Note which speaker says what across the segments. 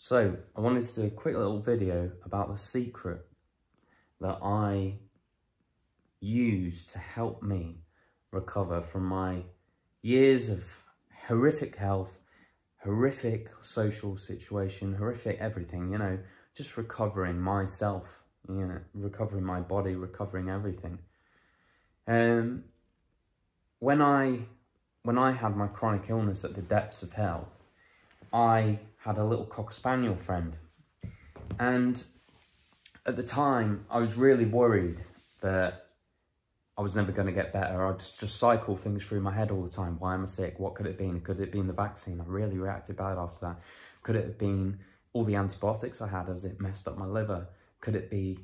Speaker 1: So I wanted to do a quick little video about the secret that I use to help me recover from my years of horrific health, horrific social situation, horrific everything, you know, just recovering myself, you know, recovering my body, recovering everything. When I had my chronic illness at the depths of hell, I had a little Cocker Spaniel friend, and at the time I was really worried that I was never going to get better. I'd just cycle things through my head all the time. Why am I sick? What could it have been? Could it have been the vaccine? I really reacted bad after that. Could it have been all the antibiotics I had as it messed up my liver? Could it be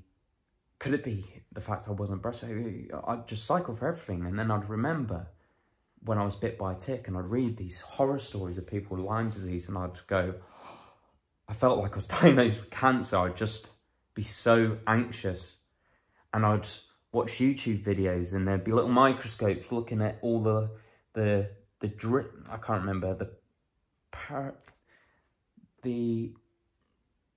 Speaker 1: the fact I wasn't breastfeeding? I'd just cycle for everything, and then I'd remember when I was bit by a tick, and I'd read these horror stories of people with Lyme disease, and I'd go, I felt like I was diagnosed with cancer. I'd just be so anxious, and I'd watch YouTube videos, and there'd be little microscopes looking at all the drip. I can't remember the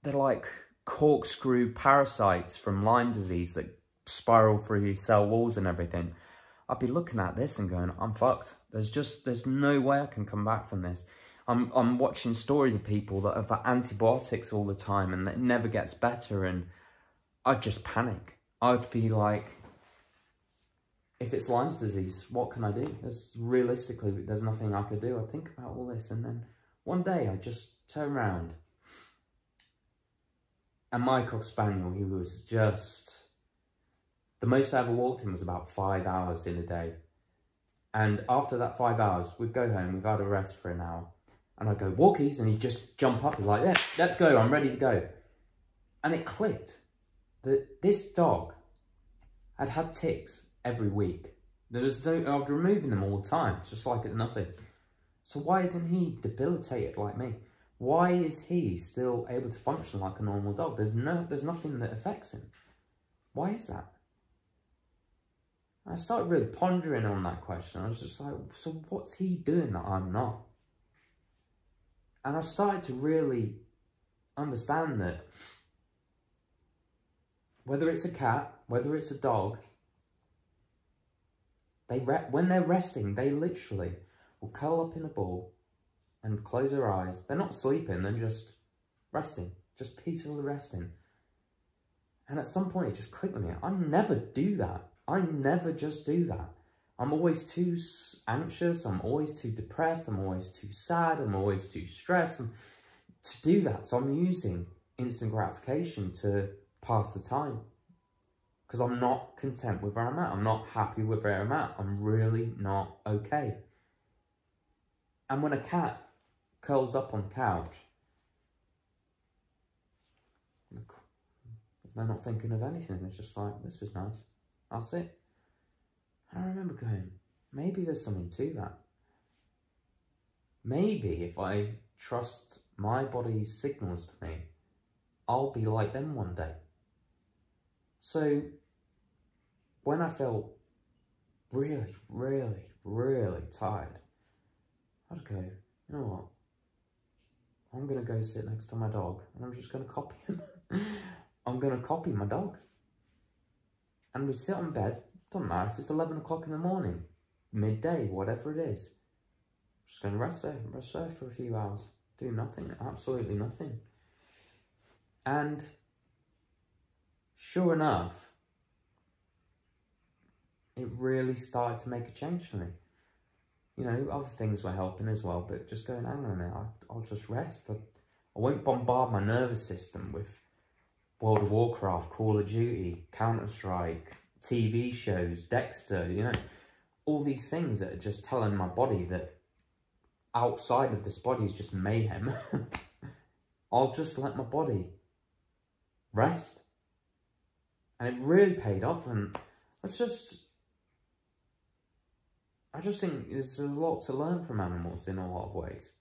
Speaker 1: like corkscrew parasites from Lyme disease that spiral through your cell walls and everything. I'd be looking at this and going, I'm fucked. There's no way I can come back from this. I'm watching stories of people that have antibiotics all the time and that never gets better, and I'd just panic. I'd be like, if it's Lyme's disease, what can I do? Realistically, there's nothing I could do. I'd think about all this, and then one day I just turn around, and my Cocker Spaniel, he was just... The most I ever walked in was about 5 hours in a day. And after that 5 hours, we'd go home, we've had a rest for an hour. And I'd go, walkies, and he'd just jump up and like, yeah, let's go, I'm ready to go. And it clicked that this dog had had ticks every week. I was removing them all the time, just like it's nothing. So why isn't he debilitated like me? Why is he still able to function like a normal dog? There's nothing that affects him. Why is that? I started really pondering on that question. I was just like, so what's he doing that I'm not? And I started to really understand that whether it's a cat, whether it's a dog, when they're resting, they literally will curl up in a ball and close their eyes. They're not sleeping, they're just resting, just peacefully resting. And at some point it just clicked with me. I never do that. I never just do that. I'm always too anxious, I'm always too depressed, I'm always too sad, I'm always too stressed to do that. So I'm using instant gratification to pass the time, because I'm not content with where I'm at. I'm not happy with where I'm at. I'm really not okay. And when a cat curls up on the couch, they're not thinking of anything. They're just like, this is nice. I'll sit. And I remember going, maybe there's something to that. Maybe if I trust my body's signals to me, I'll be like them one day. So when I felt really, really, really tired, I'd go, you know what? I'm going to go sit next to my dog and I'm just going to copy him. I'm going to copy my dog. And we sit on bed, doesn't matter if it's 11 o'clock in the morning, midday, whatever it is. I'm just going to rest there for a few hours. Do nothing, absolutely nothing. And sure enough, it really started to make a change for me. You know, other things were helping as well, but just going, hang on a minute, I'll just rest. I won't bombard my nervous system with World of Warcraft, Call of Duty, Counter-Strike, TV shows, Dexter, you know, all these things that are just telling my body that outside of this body is just mayhem. I'll just let my body rest. And it really paid off, and I just think there's a lot to learn from animals in a lot of ways.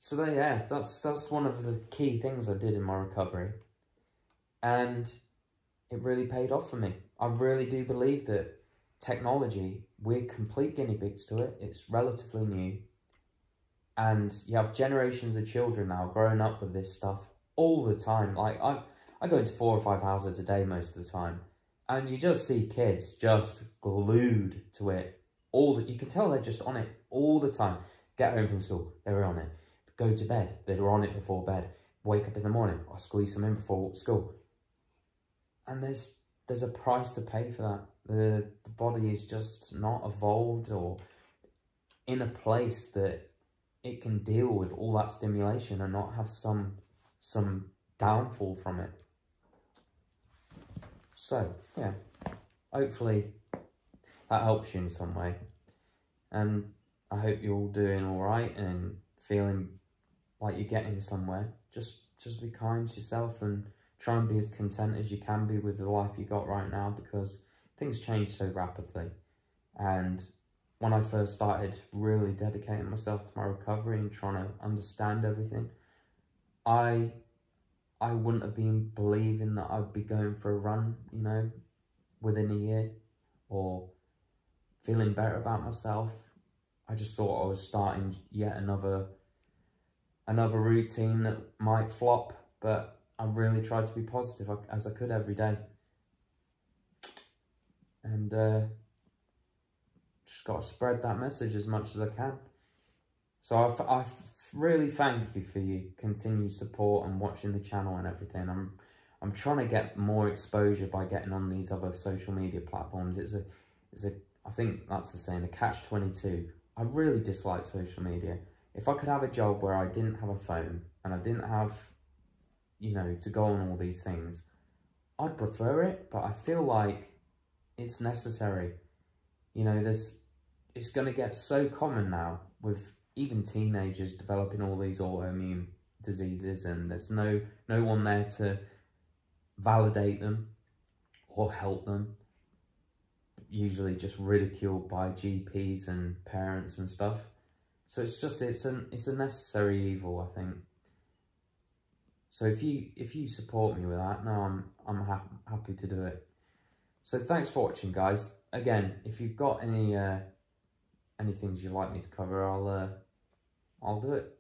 Speaker 1: So yeah, that's one of the key things I did in my recovery. And it really paid off for me. I really do believe that technology, we're complete guinea pigs to it. It's relatively new. And you have generations of children now growing up with this stuff all the time. Like, I go into 4 or 5 houses a day most of the time, and you just see kids just glued to it. You can tell they're just on it all the time. Get home from school, they were on it. Go to bed, they were on it before bed. Wake up in the morning, I'll squeeze some in before school. And there's a price to pay for that. The body is just not evolved or in a place that it can deal with all that stimulation and not have some downfall from it. So, yeah, hopefully that helps you in some way. And I hope you're all doing all right and feeling like you're getting somewhere. Just be kind to yourself and try and be as content as you can be with the life you got right now, because things change so rapidly. And when I first started really dedicating myself to my recovery and trying to understand everything, I wouldn't have been believing that I'd be going for a run, you know, within a year, or feeling better about myself. I just thought I was starting yet another routine that might flop, but I really tried to be positive as I could every day. And just got to spread that message as much as I can. So I really thank you for your continued support and watching the channel and everything. I'm trying to get more exposure by getting on these other social media platforms. It's a I think that's the saying, a catch-22. I really dislike social media. If I could have a job where I didn't have a phone and I didn't have, you know, to go on all these things, I'd prefer it, but I feel like it's necessary. You know, it's going to get so common now with even teenagers developing all these autoimmune diseases, and there's no one there to validate them or help them. Usually just ridiculed by GPs and parents and stuff. So it's a necessary evil, I think. So if you support me with that, no, I'm happy to do it. So thanks for watching, guys. Again, if you've got any things you'd like me to cover, I'll do it.